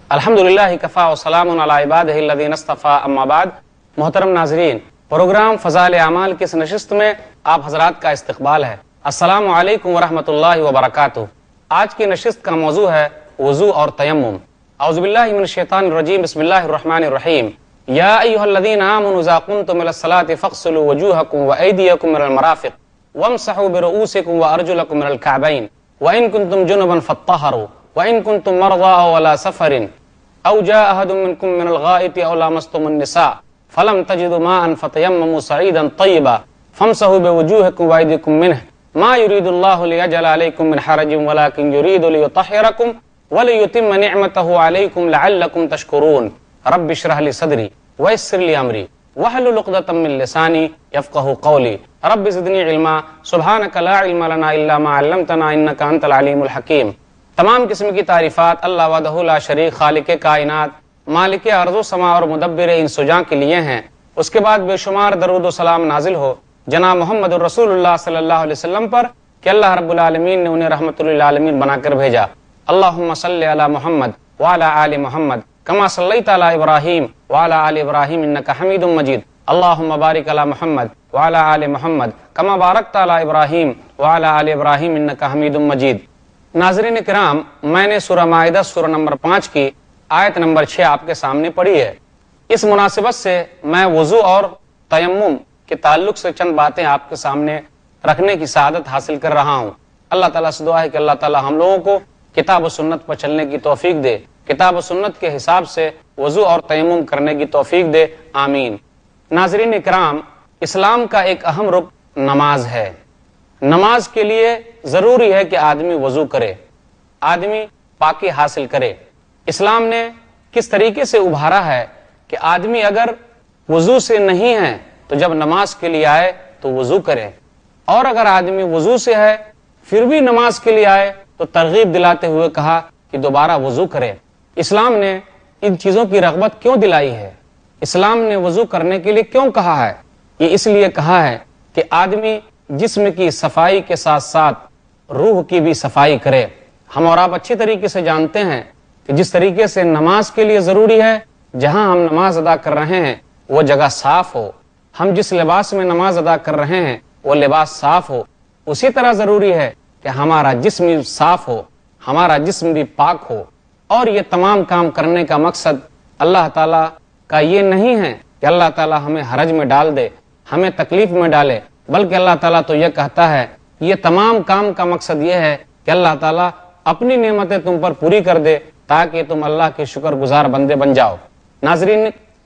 الحمدللہ کفا وسلام علی عبادہ الذین اصطفیٰ اما بعد۔ محترم ناظرین، پروگرام فضائل اعمال کی اس نشست میں آپ حضرات کا استقبال ہے۔ السلام علیکم ورحمۃ اللہ وبرکاتہ۔ آج کی نشست کا موضوع ہے وضو اور تیمم۔ اعوذ باللہ من الشیطان الرجیم، بسم اللہ الرحمن الرحیم۔ یا ایھا الذین آمنوا اذا قمتم الی الصلاۃ فاغسلوا وجوہکم وایدیکم الی المرافق وامسحوا برؤوسکم وارجلکم الی الکعبین وان کنتم جنبا فاطہروا وان کنتم مرضى او علی سفر او جاء احد منکم من الغائط او لامستم النساء فلم تجدوا ماء فتيمموا صعيدا طيبا فامسحوا بوجوهكم وايديكم منه ما يريد الله ليجعل عليكم من حرج ولكن يريد ليطهركم وليتم نعمته عليكم لعلكم تشكرون رب اشرح لي صدري ويسر لي امري واحلل عقدة من لساني يفقهوا قولي رب زدني علما سبحانك لا علم لنا الا ما علمتنا انك انت العليم الحكيم۔ تمام قسم کی تعریفات اللہ وحدہ لا شریک، خالق کائنات، مالک ارض و سما اور مدبر انس و جاں کے لیے ہیں۔ اس کے بعد بے شمار درود و سلام نازل ہو جناب محمد رسول اللہ صلی اللہ علیہ وسلم پر کہ اللہ رب العالمین نے انہیں رحمت للعالمین بنا کر بھیجا۔ اللہم صلی علی محمد وعلی آل محمد کما صلیت علی ابراہیم وعلی آل ابراہیم انک حمید مجید۔ اللہم بارک علی محمد وعلی آل محمد کما بارکت علی ابراہیم وعلی آل ابراہیم انک حمید مجید۔ ناظرین کرام، میں نے سورہ مائدہ سورہ نمبر 5 کی آیت نمبر 6 آپ کے سامنے پڑھی ہے۔ اس مناسبت سے میں وضو اور تیمم کے تعلق سے چند باتیں آپ کے سامنے رکھنے کی سعادت حاصل کر رہا ہوں۔ اللہ تعالیٰ سے دعا ہے کہ اللہ تعالیٰ ہم لوگوں کو کتاب و سنت پر چلنے کی توفیق دے، کتاب و سنت کے حساب سے وضو اور تیمم کرنے کی توفیق دے، آمین۔ ناظرین کرام، اسلام کا ایک اہم رکن نماز ہے۔ نماز کے لیے ضروری ہے کہ آدمی وضو کرے، آدمی پاکی حاصل کرے۔ اسلام نے کس طریقے سے ابھارا ہے کہ آدمی اگر وضو سے نہیں ہے تو جب نماز کے لیے آئے تو وضو کرے، اور اگر آدمی وضو سے ہے پھر بھی نماز کے لیے آئے تو ترغیب دلاتے ہوئے کہا کہ دوبارہ وضو کرے۔ اسلام نے ان چیزوں کی رغبت کیوں دلائی ہے؟ اسلام نے وضو کرنے کے لیے کیوں کہا ہے؟ یہ اس لیے کہا ہے کہ آدمی جسم کی صفائی کے ساتھ ساتھ روح کی بھی صفائی کرے۔ ہم اور آپ اچھی طریقے سے جانتے ہیں کہ جس طریقے سے نماز کے لیے ضروری ہے جہاں ہم نماز ادا کر رہے ہیں وہ جگہ صاف ہو، ہم جس لباس میں نماز ادا کر رہے ہیں وہ لباس صاف ہو، اسی طرح ضروری ہے کہ ہمارا جسم بھی صاف ہو، ہمارا جسم بھی پاک ہو۔ اور یہ تمام کام کرنے کا مقصد اللہ تعالیٰ کا یہ نہیں ہے کہ اللہ تعالیٰ ہمیں حرج میں ڈال دے، ہمیں تکلیف میں ڈالے، بلکہ اللہ تعالیٰ تو یہ کہتا ہے، یہ تمام کام کا مقصد یہ ہے کہ اللہ تعالیٰ اپنی نعمتیں تم پر پوری کر دے تاکہ تم اللہ کے شکر گزار بندے بن جاؤ۔ ناظرین،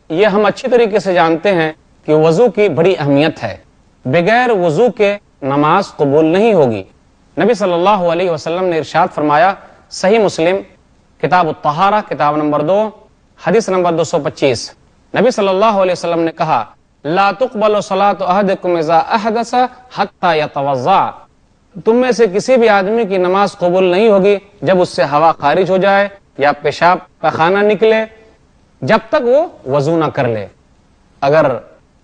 یہ ہم اچھی طریقے سے جانتے ہیں کہ وضو کی بڑی اہمیت ہے، بغیر وضو کے نماز قبول نہیں ہوگی۔ نبی صلی اللہ علیہ وسلم نے ارشاد فرمایا، صحیح مسلم کتاب الطہارہ کتاب نمبر 2 حدیث نمبر 225، نبی صلی اللہ علیہ وسلم نے کہا، لا تقبل صلاة احدکم اذا احدث حتی یتوضا، تم میں سے کسی بھی آدمی کی نماز قبول نہیں ہوگی جب اس سے ہوا خارج ہو جائے یا پیشاب پخانہ نکلے، جب تک وہ وضو نہ کر لے۔ اگر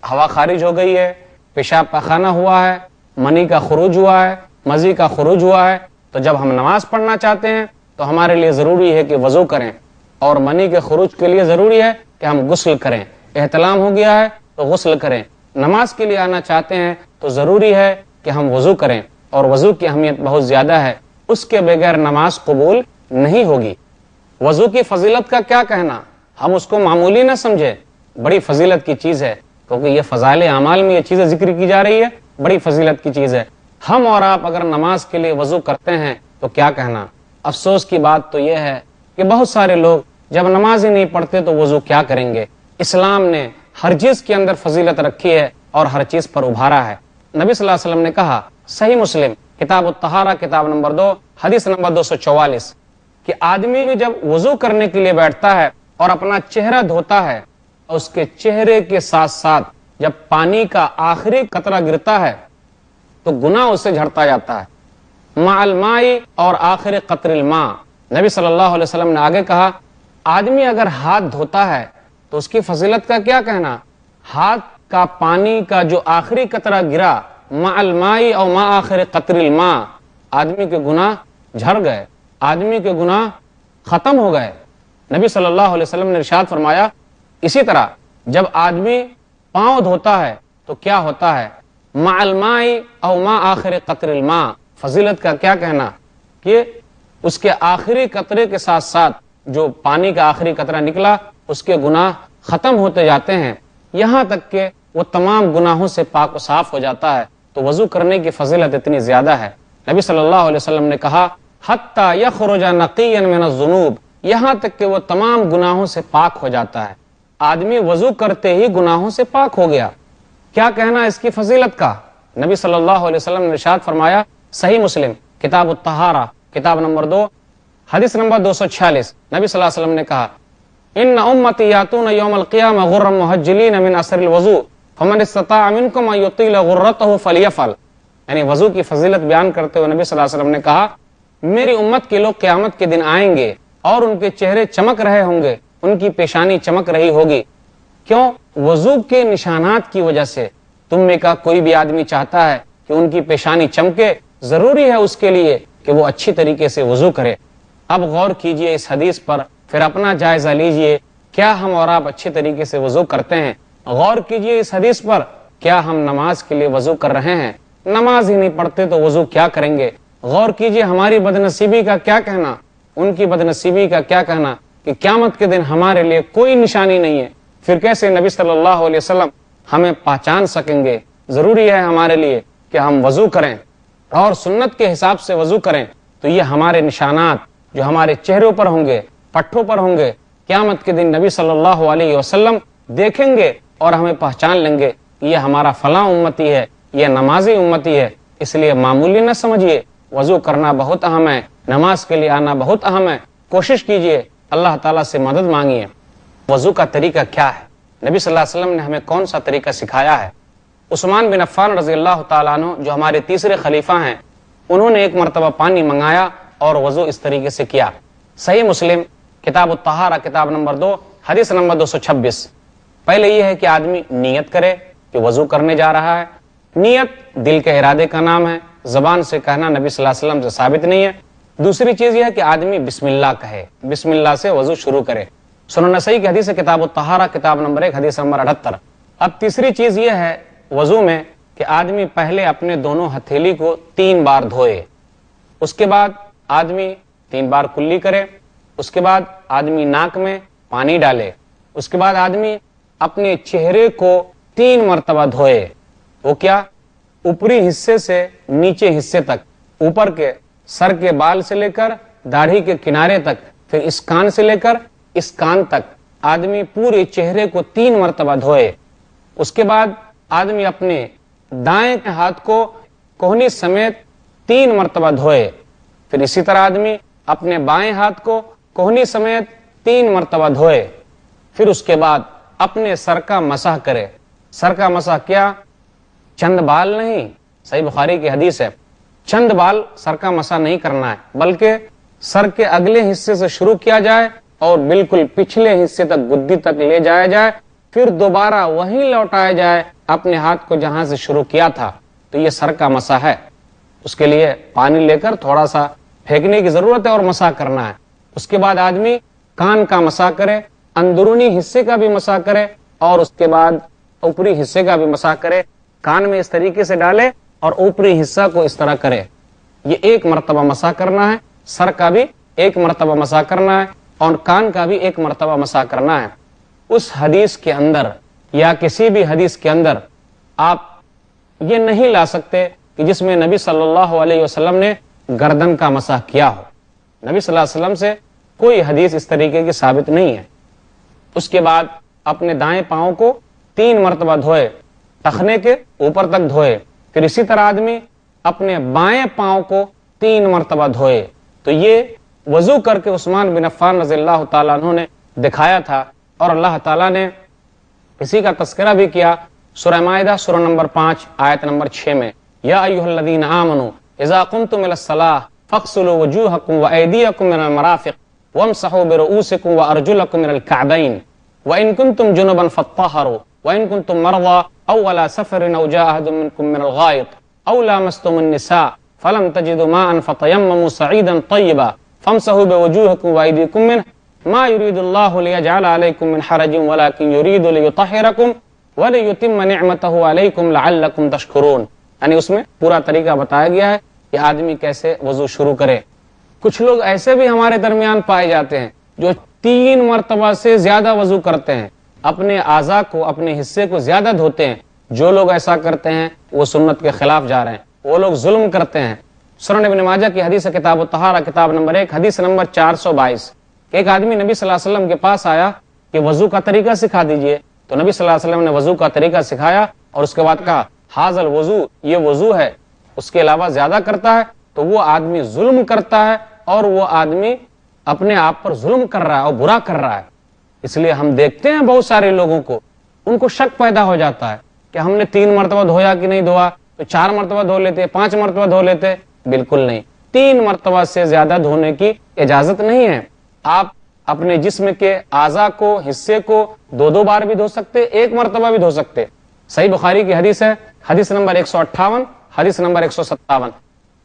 ہوا خارج ہو گئی ہے، پیشاب پخانہ ہوا ہے، منی کا خروج ہوا ہے، مزی کا خروج ہوا ہے، تو جب ہم نماز پڑھنا چاہتے ہیں تو ہمارے لیے ضروری ہے کہ وضو کریں، اور منی کے خروج کے لیے ضروری ہے کہ ہم غسل کریں۔ احتلام ہو گیا ہے تو غسل کریں۔ نماز کے لیے آنا چاہتے ہیں تو ضروری ہے کہ ہم وضو کریں، اور وضو کی اہمیت بہت زیادہ ہے، اس کے بغیر نماز قبول نہیں ہوگی۔ وضو کی فضیلت کا کیا کہنا، ہم اس کو معمولی نہ سمجھے، بڑی فضیلت کی چیز ہے، کیونکہ یہ فضائل اعمال میں یہ چیزیں ذکر کی جا رہی ہے، بڑی فضیلت کی چیز ہے۔ ہم اور آپ اگر نماز کے لیے وضو کرتے ہیں تو کیا کہنا۔ افسوس کی بات تو یہ ہے کہ بہت سارے لوگ جب نماز ہی نہیں پڑھتے تو وضو کیا کریں گے۔ اسلام نے ہر چیز کے اندر فضیلت رکھی ہے اور ہر چیز پر ابھارا ہے۔ نبی صلی اللہ علیہ وسلم نے کہا، صحیح مسلم کتاب الطہارہ کتاب نمبر 2 حدیث نمبر 244، کہ آدمی بھی جب وضو کرنے کے لیے بیٹھتا ہے اور اپنا چہرہ دھوتا ہے، اس کے چہرے کے ساتھ ساتھ جب پانی کا آخری قطرہ گرتا ہے تو گناہ اس سے جھڑتا جاتا ہے، مع الماء اور آخر قطر الماء۔ نبی صلی اللہ علیہ وسلم نے آگے کہا، آدمی اگر ہاتھ دھوتا ہے تو اس کی فضیلت کا کیا کہنا، ہاتھ کا پانی کا جو آخری قطرہ گرا، مع الماء اور مع آخر قطر الماء، آدمی کے گناہ جھڑ گئے، آدمی کے گناہ ختم ہو گئے۔ نبی صلی اللہ علیہ وسلم نے ارشاد فرمایا اسی طرح جب آدمی پاؤں دھوتا ہے تو کیا ہوتا ہے، مع الماء او ما آخر قطر الماء، فضیلت کا کیا کہنا کہ اس کے آخری قطرے کے ساتھ ساتھ جو پانی کا آخری قطرہ نکلا اس کے گناہ ختم ہوتے جاتے ہیں، یہاں تک کہ وہ تمام گناہوں سے پاک و صاف ہو جاتا ہے۔ تو وضو کرنے کی فضیلت اتنی زیادہ ہے، نبی صلی اللہ علیہ وسلم نے کہا حتی یخرج نقیا من الذنوب، یہاں تک کہ وہ تمام گناہوں سے پاک ہو جاتا ہے۔ آدمی وضو کرتے ہی گناہوں سے پاک ہو گیا۔ کیا کہنا اس کی فضیلت کا؟ نبی صلی اللہ علیہ وسلم نے ارشاد فرمایا، صحیح مسلم کتاب الطہارہ کتاب نمبر 2 حدیث نمبر 246، نبی صلی اللہ علیہ وسلم نے کہا ان امتی یاتون یوم القیامہ غرا محجلین من اثر الوضوء فمن استطاع منکم ان یطیل غرته فلیفعل، یعنی وضو کی فضیلت بیان کرتے ہوئے نبی صلی اللہ علیہ وسلم نے کہا میری امت کے لوگ قیامت کے دن آئیں گے اور ان کے چہرے چمک رہے ہوں گے، ان کی پیشانی چمک رہی ہوگی، کیوں؟ وضو کے نشانات کی وجہ سے۔ تم میں کا کوئی بھی آدمی چاہتا ہے کہ ان کی پیشانی چمکے، ضروری ہے اس کے لیے کہ وہ اچھی طریقے سے وضو کرے۔ اب غور کیجئے اس حدیث پر، پھر اپنا جائزہ لیجئے، کیا ہم اور آپ اچھی طریقے سے وضو کرتے ہیں؟ غور کیجئے اس حدیث پر، کیا ہم نماز کے لیے وضو کر رہے ہیں؟ نماز ہی نہیں پڑھتے تو وضو کیا کریں گے؟ غور کیجئے ہماری بدنصیبی کا کیا کہنا، ان کی بدنصیبی کا کیا کہنا کہ قیامت کے دن ہمارے لیے کوئی نشانی نہیں ہے، پھر کیسے نبی صلی اللہ علیہ وسلم ہمیں پہچان سکیں گے؟ ضروری ہے ہمارے لیے کہ ہم وضو کریں اور سنت کے حساب سے وضو کریں، تو یہ ہمارے نشانات جو ہمارے چہروں پر ہوں گے، پٹھوں پر ہوں گے، قیامت کے دن نبی صلی اللہ علیہ وسلم دیکھیں گے اور ہمیں پہچان لیں گے یہ ہمارا فلاں امتی ہے، یہ نمازی امتی ہے۔ اس لیے معمولی نہ سمجھیے، وضو کرنا بہت اہم ہے، نماز کے لیے آنا بہت اہم ہے، کوشش کیجئے، اللہ تعالیٰ سے مدد مانگیے۔ وضو کا طریقہ کیا ہے؟ نبی صلی اللہ علیہ وسلم نے ہمیں کون سا طریقہ سکھایا ہے؟ عثمان بن عفان رضی اللہ تعالیٰ عنہ جو ہمارے تیسرے خلیفہ ہیں، انہوں نے ایک مرتبہ پانی منگایا اور وضو اس طریقے سے کیا۔ صحیح مسلم کتاب الطہارہ کتاب نمبر 2 حدیث نمبر 226۔ پہلے یہ ہے کہ آدمی نیت کرے کہ وضو کرنے جا رہا ہے۔ نیت دل کے ارادے کا نام ہے، زبان سے کہنا نبی صلی اللہ علیہ وسلم سے ثابت نہیں ہے۔ دوسری چیز یہ ہے کہ آدمی بسم اللہ کہے، بسم اللہ سے وضو شروع کرے۔ سنن نسائی کی حدیث ہے کتاب الطہارہ کتاب نمبر 1 حدیث نمبر 78۔ اب تیسری چیز یہ ہے وضو میں کہ آدمی پہلے اپنے دونوں ہتھیلی کو 3 بار دھوئے، اس کے بعد آدمی 3 بار کلی کرے، اس کے بعد آدمی ناک میں پانی ڈالے، اس کے بعد آدمی اپنے چہرے کو 3 مرتبہ دھوئے۔ وہ کیا؟ اوپری حصے سے نیچے حصے تک، اوپر کے سر کے بال سے لے کر داڑھی کے کنارے تک، پھر اس کان سے لے کر اس کان تک آدمی پورے چہرے کو 3 مرتبہ دھوئے۔ اس کے بعد آدمی اپنے دائیں ہاتھ کو کوہنی سمیت 3 مرتبہ دھوئے، پھر اسی طرح آدمی اپنے بائیں ہاتھ کو کوہنی سمیت 3 مرتبہ دھوئے، پھر اس کے بعد اپنے سر کا مسح کرے۔ سر کا مسح کیا؟ چند بال نہیں، صحیح بخاری کی حدیث ہے، چند بال سر کا مسح نہیں کرنا ہے، بلکہ سر کے اگلے حصے سے شروع کیا جائے اور بالکل پچھلے حصے تک گدی تک لے جایا جائے، پھر دوبارہ وہیں لوٹایا جائے اپنے ہاتھ کو جہاں سے شروع کیا تھا۔ تو یہ سر کا مسح ہے۔ اس کے لیے پانی لے کر تھوڑا سا پھینکنے کی ضرورت ہے اور مسح کرنا ہے۔ اس کے بعد آدمی کان کا مسح کرے، اندرونی حصے کا بھی مسح کرے اور اس کے بعد اوپری حصے کا بھی مسح کرے۔ کان میں اس طریقے سے ڈالے اور اوپری حصہ کو اس طرح کرے۔ یہ 1 مرتبہ مسح کرنا ہے، سر کا بھی 1 مرتبہ مسح کرنا ہے اور کان کا بھی 1 مرتبہ مسح کرنا ہے۔ اس حدیث کے اندر یا کسی بھی حدیث کے اندر آپ یہ نہیں لا سکتے کہ جس میں نبی صلی اللہ علیہ وسلم نے گردن کا مسح کیا ہو۔ نبی صلی اللہ علیہ وسلم سے کوئی حدیث اس طریقے کی ثابت نہیں ہے۔ اس کے بعد اپنے دائیں پاؤں کو 3 مرتبہ دھوئے، ٹخنے کے اوپر تک دھوئے، پھر اسی طرح آدمی اپنے بائیں پاؤں کو 3 مرتبہ دھوئے۔ تو یہ وضو کر کے عثمان بن عفان رضی اللہ تعالیٰ عنہ نے دکھایا تھا، اور اللہ تعالیٰ نے اسی کا تذکرہ بھی کیا سورہ مائدہ سورہ نمبر 5 آیت نمبر 6 میں، یا ایھا الذین آمنوا اذا قمتم الی الصلاۃ فاغسلوا وجوہکم وایدیکم من المرافق وامسحوا برؤوسکم وارجلکم من الکعبین وان کنتم جنبا فاطہروا وان کنتم مرضى او علی سفر او جاء احد منکم من الغائط او لامستم النساء فلم تجدوا ماء فتیمموا صعیدا طیبا فامسحوا بوجوہکم وایدیکم منه ما يريد الله ليجعل عليكم من حرج ولكن يريد ليطهركم وليتم نعمته عليكم لعلكم تشكرون. یعنی اس میں پورا طریقہ بتایا گیا ہے کہ آدمی کیسے وضو شروع کرے. کچھ لوگ ایسے بھی ہمارے درمیان پائے جاتے ہیں جو 3 مرتبہ سے زیادہ وضو کرتے ہیں، اپنے اعضاء کو، اپنے حصے کو زیادہ دھوتے ہیں. جو لوگ ایسا کرتے ہیں وہ سنت کے خلاف جا رہے ہیں، وہ لوگ ظلم کرتے ہیں. سنن ابن ماجہ کی حدیث ہے، کتاب الطہارہ کتاب نمبر 1 حدیث نمبر 422. ایک آدمی نبی صلی اللہ علیہ وسلم کے پاس آیا کہ وضو کا طریقہ سکھا دیجئے. تو نبی صلی اللہ علیہ وسلم نے وضو کا طریقہ سکھایا اور اس کے بعد کہا حاضل وضو، یہ وضو ہے، اس کے علاوہ زیادہ کرتا ہے تو وہ آدمی ظلم کرتا ہے اور وہ آدمی اپنے آپ پر ظلم کر رہا ہے اور برا کر رہا ہے. اس لیے ہم دیکھتے ہیں بہت سارے لوگوں کو، ان کو شک پیدا ہو جاتا ہے کہ ہم نے 3 مرتبہ دھویا کہ نہیں دھویا، تو 4 مرتبہ دھو لیتے، 5 مرتبہ دھو لیتے. بالکل نہیں، 3 مرتبہ سے زیادہ دھونے کی اجازت نہیں ہے. آپ اپنے جسم کے اعضاء کو، حصے کو 2 بار بھی دھو سکتے، 1 مرتبہ بھی دھو سکتے. صحیح بخاری کی حدیث ہے، حدیث نمبر 158، حدیث نمبر 157.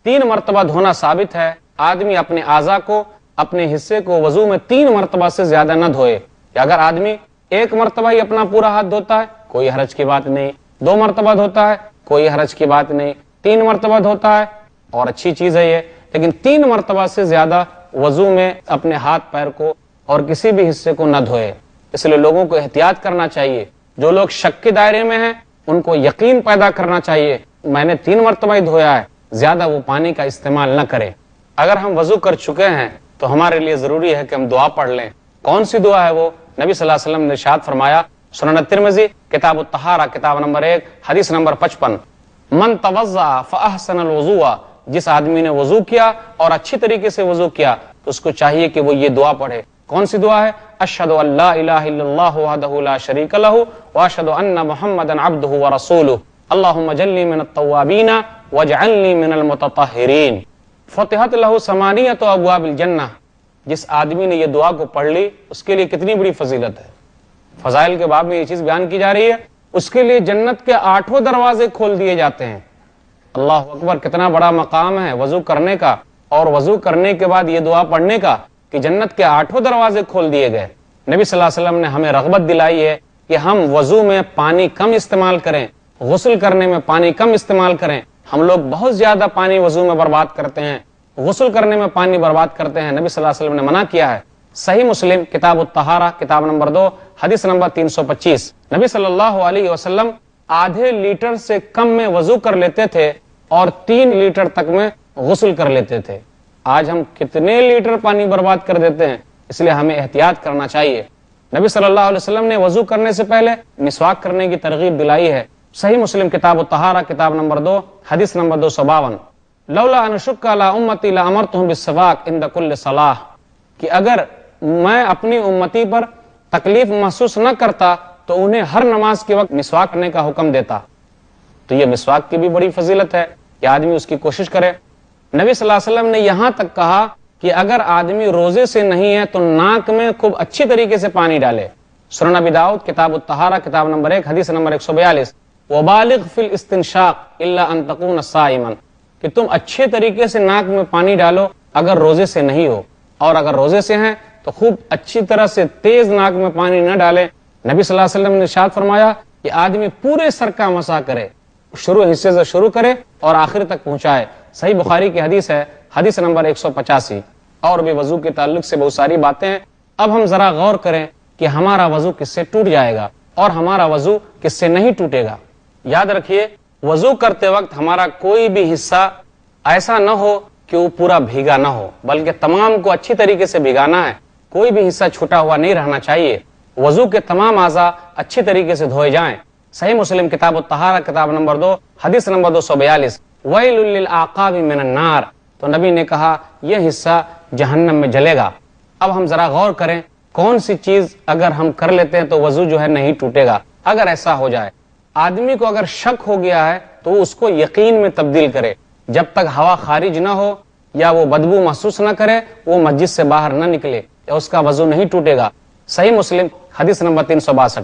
3 مرتبہ دھونا ثابت ہے. آدمی اپنے اعضاء کو، اپنے حصے کو وضو میں 3 مرتبہ سے زیادہ نہ دھوئے. اگر آدمی 1 مرتبہ ہی اپنا پورا ہاتھ دھوتا ہے کوئی حرج کی بات نہیں، 2 مرتبہ دھوتا ہے کوئی حرج کی بات نہیں، 3 مرتبہ دھوتا ہے اور اچھی چیز ہے یہ. لیکن 3 مرتبہ سے زیادہ وضو میں اپنے ہاتھ پیر کو اور کسی بھی حصے کو نہ دھوئے. اس لیے لوگوں کو احتیاط کرنا چاہیے. جو لوگ شک کے دائرے میں ہیں ان کو یقین پیدا کرنا چاہیے میں نے 3 مرتبہ ہی دھویا ہے، زیادہ وہ پانی کا استعمال نہ کرے. اگر ہم وضو کر چکے ہیں تو ہمارے لیے ضروری ہے کہ ہم دعا پڑھ لیں. کون سی دعا ہے وہ؟ نبی صلی اللہ علیہ وسلم نے ارشاد فرمایا، سنن ترمذی کتاب الطہارہ کتاب نمبر 1 حدیث نمبر 55، من توضأ فاحسن الوضوء، جس آدمی نے وضو کیا اور اچھی طریقے سے وضو کیا تو اس کو چاہیے کہ وہ یہ دعا پڑھے. کون سی دعا ہے؟ اشہد ان لا الہ الا اللہ وحدہ لا شریک لہ واشہد ان محمدا عبدہ ورسولہ اللہم اجعلنی من التوابین واجعلنی من المتطہرین فتحت لہ ثمانیۃ ابواب الجنہ. جس آدمی نے یہ دعا کو پڑھ لی اس کے لیے کتنی بڑی فضیلت ہے. فضائل کے باب میں یہ چیز بیان کی جا رہی ہے، اس کے لیے جنت کے 8 دروازے کھول دیے جاتے ہیں. اللہ اکبر، کتنا بڑا مقام ہے وضو کرنے کا، اور وضو کرنے کے بعد یہ دعا پڑھنے کا کہ جنت کے 8 دروازے کھول دیے گئے. نبی صلی اللہ علیہ وسلم نے ہمیں رغبت دلائی ہے کہ ہم وضو میں پانی کم استعمال کریں، غسل کرنے میں پانی کم استعمال کریں. ہم لوگ بہت زیادہ پانی وضو میں برباد کرتے ہیں، غسل کرنے میں پانی برباد کرتے ہیں. نبی صلی اللہ علیہ وسلم نے منع کیا ہے. صحیح مسلم کتاب الطہارہ کتاب نمبر 2 حدیث نمبر 325، نبی صلی اللہ علیہ وسلم آدھے لیٹر سے کم میں وضو کر لیتے تھے اور 3 لیٹر تک میں غسل کر لیتے تھے. آج ہم کتنے لیٹر پانی برباد کر دیتے ہیں، اس لیے ہمیں احتیاط کرنا چاہیے. نبی صلی اللہ علیہ وسلم نے وضو کرنے سے پہلے مسواک کرنے کی ترغیب دلائی ہے. صحیح مسلم کتاب الطہارہ کتاب نمبر 2 حدیث نمبر 252، لولا ان اشق علی امتی لامرتهم بالسواک عند کل صلاۃ، کہ اگر میں اپنی امتی پر تکلیف محسوس نہ کرتا تو انہیں ہر نماز کے وقت مسواک کرنے کا حکم دیتا. تو یہ مسواک کی بھی بڑی فضیلت ہے کہ آدمی اس کی کوشش کرے. نبی صلی اللہ علیہ وسلم نے یہاں تک کہا کہ اگر آدمی روزے سے نہیں ہے تو ناک میں خوب اچھی طریقے سے پانی ڈالے. سنن ابی داؤد کتاب الطہارہ کتاب نمبر 1 حدیث نمبر 142، وبالغ فی الاستنشاق الا ان تکون صائما، کہ تم اچھے طریقے سے ناک میں پانی ڈالو اگر روزے سے نہیں ہو، اور اگر روزے سے ہیں تو خوب اچھی طرح سے تیز ناک میں پانی نہ ڈالے. نبی صلی اللہ علیہ وسلم نے ارشاد فرمایا کہ آدمی پورے سر کا مسح کرے، شروع حصے سے شروع کرے اور آخر تک پہنچائے. صحیح بخاری کی حدیث ہے، حدیث نمبر 185. اور بھی وضو کے تعلق سے بہت ساری باتیں ہیں. اب ہم ذرا غور کریں کہ ہمارا وضو کس سے ٹوٹ جائے گا اور ہمارا وضو کس سے نہیں ٹوٹے گا. یاد رکھیے، وضو کرتے وقت ہمارا کوئی بھی حصہ ایسا نہ ہو کہ وہ پورا بھیگا نہ ہو، بلکہ تمام کو اچھی طریقے سے بھگانا ہے. کوئی بھی حصہ چھوٹا ہوا نہیں رہنا چاہیے. وضو کے تمام اعضاء اچھی طریقے سے دھوئے جائیں. صحیح مسلم کتاب الطہارہ کتاب نمبر 2 حدیث نمبر 242، ویل للعقاب من النار، تو نبی نے کہا یہ حصہ جہنم میں جلے گا. اب ہم ذرا غور کریں کون سی چیز اگر ہم کر لیتے ہیں تو وضو جو ہے نہیں ٹوٹے گا. اگر ایسا ہو جائے، آدمی کو اگر شک ہو گیا ہے تو اس کو یقین میں تبدیل کرے. جب تک ہوا خارج نہ ہو یا وہ بدبو محسوس نہ کرے وہ مسجد سے باہر نہ نکلے یا اس کا وضو نہیں ٹوٹے گا. صحیح مسلم حدیث نمبر 362.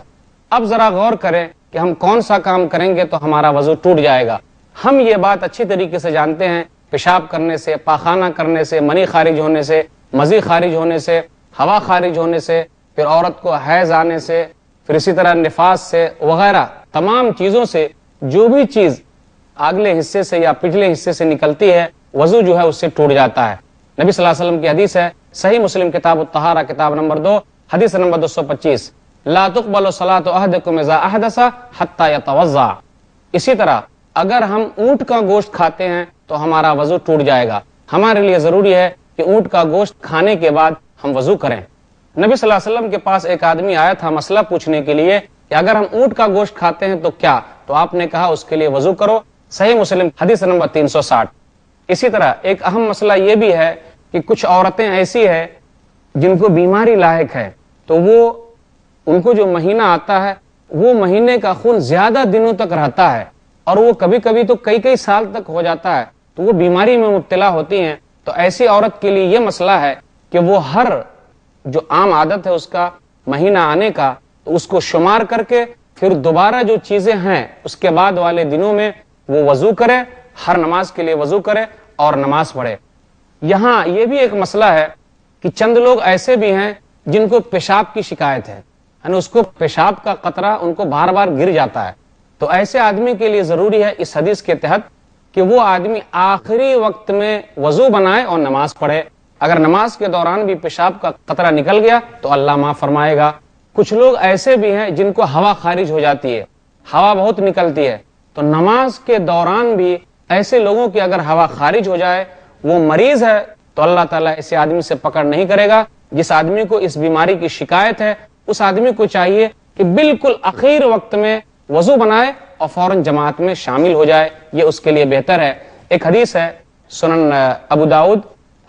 اب ذرا غور کریں کہ ہم کون سا کام کریں گے تو ہمارا وضو ٹوٹ جائے گا. ہم یہ بات اچھی طریقے سے جانتے ہیں، پیشاب کرنے سے، پاخانہ کرنے سے، منی خارج ہونے سے، مزی خارج ہونے سے ہوا خارج ہونے سے، پھر عورت کو حیض آنے سے، پھر اسی طرح نفاس سے وغیرہ تمام چیزوں سے جو بھی چیز اگلے حصے سے یا پچھلے حصے سے نکلتی ہے، وضو جو ہے اس سے ٹوٹ جاتا ہے۔ نبی صلی اللہ علیہ وسلم کی حدیث ہے، صحیح مسلم کتاب الطہارہ کتاب نمبر 2 حدیث نمبر 225، لا تقبل صلاۃ احدکم اذا احدث حتی یتوضا۔ اسی طرح اگر ہم اونٹ کا گوشت کھاتے ہیں تو ہمارا وضو ٹوٹ جائے گا۔ ہمارے لیے ضروری ہے کہ اونٹ کا گوشت کھانے کے بعد ہم وضو کریں۔ نبی صلی اللہ علیہ وسلم کے پاس ایک آدمی آیا تھا مسئلہ پوچھنے کے لیے کہ اگر ہم اونٹ کا گوشت کھاتے ہیں تو کیا؟ تو آپ نے کہا اس کے لیے وضو کرو، صحیح مسلم حدیث نمبر 360۔ اسی طرح ایک اہم مسئلہ یہ بھی ہے کہ کچھ عورتیں ایسی ہیں جن کو بیماری لاحق ہے، تو وہ ان کو جو مہینہ آتا ہے وہ مہینے کا خون زیادہ دنوں تک رہتا ہے، اور وہ کبھی کبھی تو کئی سال تک ہو جاتا ہے، تو وہ بیماری میں مبتلا ہوتی ہیں۔ تو ایسی عورت کے لیے یہ مسئلہ ہے کہ وہ ہر جو عام عادت ہے اس کا مہینہ آنے کا، تو اس کو شمار کر کے پھر دوبارہ جو چیزیں ہیں اس کے بعد والے دنوں میں وہ وضو کرے، ہر نماز کے لیے وضو کرے اور نماز پڑھے۔ یہاں یہ بھی ایک مسئلہ ہے کہ چند لوگ ایسے بھی ہیں جن کو پیشاب کی شکایت ہے، یعنی اس کو پیشاب کا قطرہ ان کو بار بار گر جاتا ہے، تو ایسے آدمی کے لیے ضروری ہے اس حدیث کے تحت کہ وہ آدمی آخری وقت میں وضو بنائے اور نماز پڑھے۔ اگر نماز کے دوران بھی پیشاب کا قطرہ نکل گیا تو اللہ معاف فرمائے گا۔ کچھ لوگ ایسے بھی ہیں جن کو ہوا خارج ہو جاتی ہے، ہوا بہت نکلتی ہے، تو نماز کے دوران بھی ایسے لوگوں کی اگر ہوا خارج ہو جائے، وہ مریض ہے، تو اللہ تعالیٰ ایسے آدمی سے پکڑ نہیں کرے گا۔ جس آدمی کو اس بیماری کی شکایت ہے اس آدمی کو چاہیے کہ بالکل اخیر وقت میں وضو بنائے اور فوراً جماعت میں شامل ہو جائے، یہ اس کے لیے بہتر ہے۔ ایک حدیث ہے سنن ابو داؤد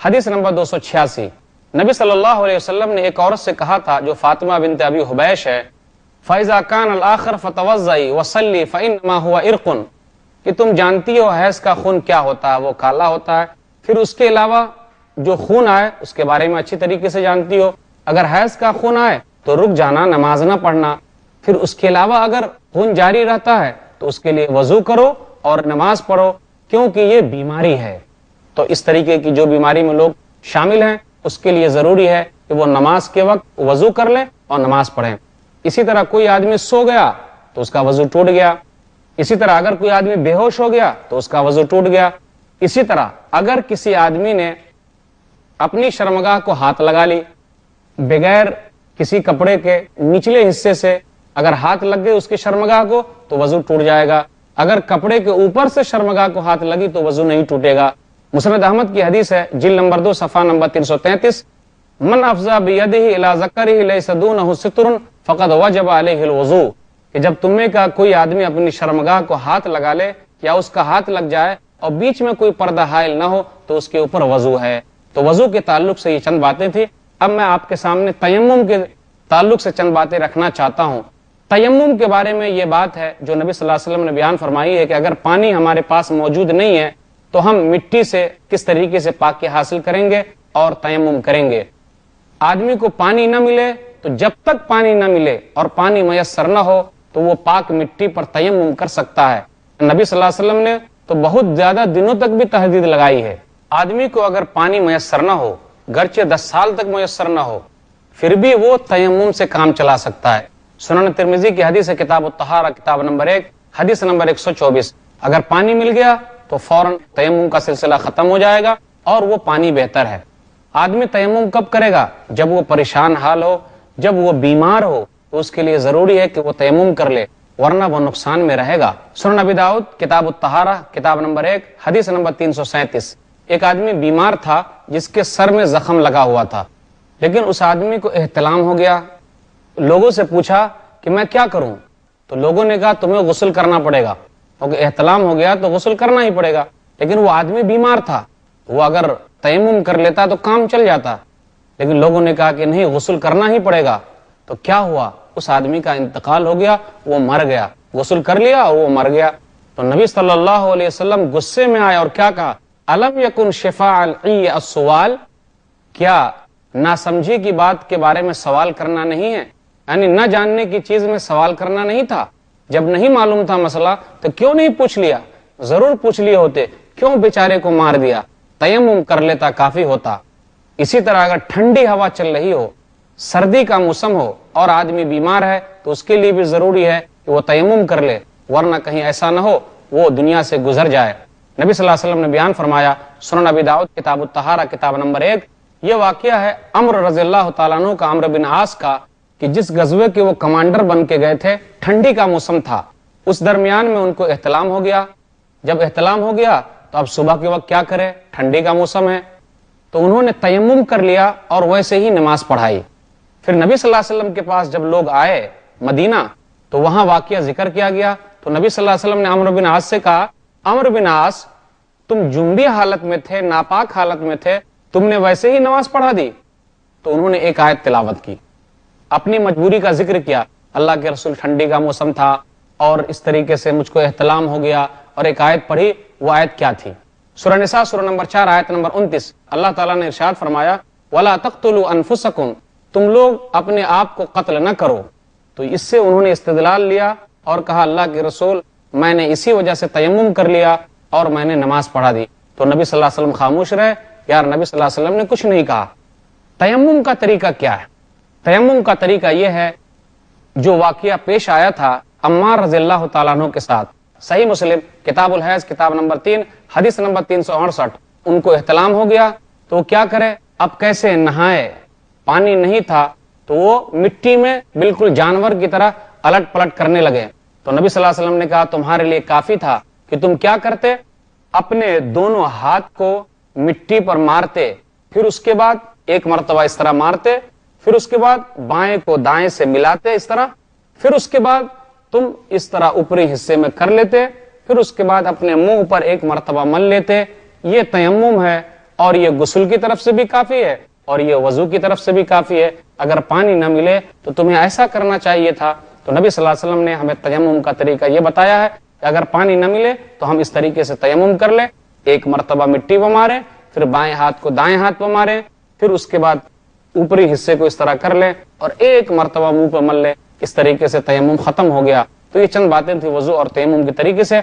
حدیث نمبر 286، نبی صلی اللہ علیہ وسلم نے ایک عورت سے کہا تھا جو فاطمہ بنت ابی حبیش ہے، فَإِذَا كَانَ الْآخِرُ فَتَوَضَّئِ وَصَلِّ فَإِنَّمَا هُوَ عِرْقٌ، کہ تم جانتی ہو حیض کا خون کیا ہوتا ہے، وہ کالا ہوتا ہے۔ پھر اس کے علاوہ جو خون آئے اس کے بارے میں اچھی طریقے سے جانتی ہو، اگر حیض کا خون آئے تو رک جانا، نماز نہ پڑھنا۔ پھر اس کے علاوہ اگر خون جاری رہتا ہے تو اس کے لیے وضو کرو اور نماز پڑھو، کیونکہ یہ بیماری ہے۔ تو اس طریقے کی جو بیماری میں لوگ شامل ہیں اس کے لیے ضروری ہے کہ وہ نماز کے وقت وضو کر لیں اور نماز پڑھیں۔ اسی طرح کوئی آدمی سو گیا تو اس کا وضو ٹوٹ گیا، اسی طرح اگر کوئی آدمی بے ہوش ہو گیا تو اس کا وضو ٹوٹ گیا۔ اسی طرح اگر کسی آدمی نے اپنی شرمگاہ کو ہاتھ لگا لی بغیر کسی کپڑے کے نچلے حصے سے، اگر ہاتھ لگ گئے اس کی شرمگاہ کو تو وضو ٹوٹ جائے گا۔ اگر کپڑے کے اوپر سے شرمگاہ کو ہاتھ لگی تو وضو نہیں ٹوٹے گا۔ مسند احمد کی حدیث ہے جلد نمبر 2 صفحہ نمبر 333، من افضا بیدہ الی ذکرہ لیس دونہ ستر فقد وجب علیہ الوضوء، کہ جب تم میں کا کوئی آدمی اپنی شرمگاہ کو ہاتھ لگا لے یا اس کا ہاتھ لگ جائے اور بیچ میں کوئی پردہ حائل نہ ہو تو اس کے اوپر وضو ہے۔ تو وضو کے تعلق سے یہ چند باتیں تھی۔ اب میں آپ کے سامنے تیمم کے تعلق سے چند باتیں رکھنا چاہتا ہوں۔ تیمم کے بارے میں یہ بات ہے جو نبی صلی اللہ علیہ وسلم نے بیان فرمائی ہے کہ اگر پانی ہمارے پاس موجود نہیں ہے تو ہم مٹی سے کس طریقے سے پاکی حاصل کریں گے اور تیمم کریں گے۔ آدمی کو پانی نہ ملے تو جب تک پانی نہ ملے اور پانی میسر نہ ہو تو وہ پاک مٹی پر تیمم کر سکتا ہے۔ نبی صلی اللہ علیہ وسلم نے تو بہت زیادہ دنوں تک بھی تحدید لگائی ہے۔ آدمی کو اگر پانی میسر نہ ہو، گرچہ 10 سال تک میسر نہ ہو، پھر بھی وہ تیمم سے کام چلا سکتا ہے۔ سنن ترمذی کی حدیث ہے کتاب الطہارہ کتاب نمبر 1 حدیث نمبر 124، اگر پانی مل گیا تو فوراً تیمم کا سلسلہ ختم ہو جائے گا اور وہ پانی بہتر ہے۔ آدمی تیمم کب کرے گا؟ جب وہ پریشان حال ہو، جب وہ بیمار ہو، تو اس کے لیے ضروری ہے کہ وہ تیمم کر لے، ورنہ وہ نقصان میں رہے گا۔ سنن ابی داؤد کتاب الطہارہ کتاب نمبر 1 حدیث نمبر 337، ایک آدمی بیمار تھا جس کے سر میں زخم لگا ہوا تھا، لیکن اس آدمی کو احتلام ہو گیا۔ لوگوں سے پوچھا کہ میں کیا کروں؟ تو لوگوں نے کہا تمہیں غسل کرنا پڑے گا، کیونکہ احتلام ہو گیا تو غسل کرنا ہی پڑے گا۔ لیکن وہ آدمی بیمار تھا، وہ اگر تیمم کر لیتا تو کام چل جاتا، لیکن لوگوں نے کہا کہ نہیں غسل کرنا ہی پڑے گا۔ تو کیا ہوا؟ اس آدمی کا انتقال ہو گیا، وہ مر گیا، غسل کر لیا اور وہ مر گیا۔ تو نبی صلی اللہ علیہ وسلم غصے میں آئے اور کیا کہا؟ الم یکن شفاء العی السوال، کیا ناسمجھی کی بات کے بارے میں سوال کرنا نہیں ہے؟ یعنی نہ جاننے کی چیز میں سوال کرنا نہیں تھا؟ جب نہیں معلوم تھا مسئلہ تو کیوں نہیں پوچھ لیا؟ ضرور پوچھ لیے ہوتے، کیوں بیچارے کو مار دیا؟ تیمم کر لیتا کافی ہوتا۔ اسی طرح اگر ٹھنڈی ہوا چل رہی ہو سردی کا موسم ہو اور آدمی بیمار ہے تو اس کے لیے بھی ضروری ہے کہ وہ تیمم کر لے، ورنہ کہیں ایسا نہ ہو وہ دنیا سے گزر جائے۔ نبی صلی اللہ علیہ وسلم نے بیان فرمایا، سنن ابی داؤد کتاب الطہارہ کتاب نمبر 1، یہ واقعہ ہے عمرو رضی اللہ تعالیٰ عنہ کا، عمرو بن عاص کا، کہ جس غزوے کے وہ کمانڈر بن کے گئے تھے، ٹھنڈی کا موسم تھا، اس درمیان میں ان کو احتلام ہو گیا۔ جب احتلام ہو گیا تو اب صبح کے وقت کیا کرے، ٹھنڈی کا موسم ہے، تو انہوں نے تیمم کر لیا اور ویسے ہی نماز پڑھائی۔ پھر نبی صلی اللہ علیہ وسلم کے پاس جب لوگ آئے مدینہ تو وہاں واقعہ ذکر کیا گیا، تو نبی صلی اللہ علیہ وسلم نے عمرو بن عاص سے کہا، عمرو بن عاص تم جنبی حالت میں تھے، ناپاک حالت میں تھے، تم نے ویسے ہی نماز پڑھا دی؟ تو انہوں نے ایک آیت تلاوت کی، اپنی مجبوری کا ذکر کیا، اللہ کے رسول ٹھنڈی کا موسم تھا اور اس طریقے سے مجھ کو احتلام ہو گیا، اور ایک آیت پڑھی۔ وہ آیت کیا تھی؟ سورہ نساء سورہ نمبر 4 آیت نمبر 29، اللہ تعالیٰ نے ارشاد فرمایا، وَلَا تَقْتُلُوا أَنفُسَكُمْ، تم لوگ اپنے آپ کو قتل نہ کرو۔ تو اس سے انہوں نے استدلال لیا اور کہا، اللہ کے رسول میں نے اسی وجہ سے تیمم کر لیا اور میں نے نماز پڑھا دی۔ تو نبی صلی اللہ علیہ وسلم خاموش رہے، یار نبی صلی اللہ علیہ وسلم نے کچھ نہیں کہا۔ تیمم کا طریقہ کیا ہے؟ تیمم کا طریقہ یہ ہے جو واقعہ پیش آیا تھا عمار رضی اللہ تعالیٰ عنہ کے ساتھ، صحیح مسلم کتاب الحیض کتاب نمبر 3 حدیث نمبر 368، ان کو احتلام ہو گیا تو وہ کیا کرے، اب کیسے نہائے؟ پانی نہیں تھا تو وہ مٹی میں بالکل جانور کی طرح الٹ پلٹ کرنے لگے۔ تو نبی صلی اللہ علیہ وسلم نے کہا، تمہارے لیے کافی تھا کہ تم کیا کرتے، اپنے دونوں ہاتھ کو مٹی پر مارتے، پھر اس کے بعد ایک مرتبہ اس طرح مارتے، پھر اس کے بعد بائیں کو دائیں سے ملاتے اس طرح، پھر اس کے بعد تم اس طرح اوپری حصے میں کر لیتے، پھر اس کے بعد اپنے منہ پر ایک مرتبہ مل لیتے۔ یہ تیمم ہے، اور یہ غسل کی طرف سے بھی کافی ہے اور یہ وضو کی طرف سے بھی کافی ہے۔ اگر پانی نہ ملے تو تمہیں ایسا کرنا چاہیے تھا۔ تو نبی صلی اللہ علیہ وسلم نے ہمیں تیمم کا طریقہ یہ بتایا ہے کہ اگر پانی نہ ملے تو ہم اس طریقے سے تیمم کر لیں، ایک مرتبہ مٹی پہ ماریں، پھر بائیں ہاتھ کو دائیں ہاتھ پہ ماریں، پھر اس کے بعد اوپری حصے کو اس طرح کر لیں اور ایک مرتبہ منہ پہ مل لیں، اس طریقے سے تیمم ختم ہو گیا۔ تو یہ چند باتیں تھیں وضو اور تیمم کے طریقے سے۔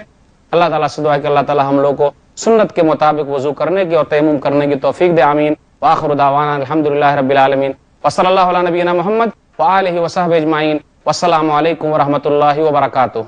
اللہ تعالیٰ سے دعا ہے کہ اللہ تعالیٰ ہم لوگوں کو سنت کے مطابق وضو کرنے کی اور تیمم کرنے کی توفیق دے، آمین۔ وآخر دعوانا الحمدللہ رب العالمین، وصلی اللہ علی نبینا محمد وآلہ وصحبہ اجمعین، والسلام علیکم ورحمۃ اللہ وبرکاتہ۔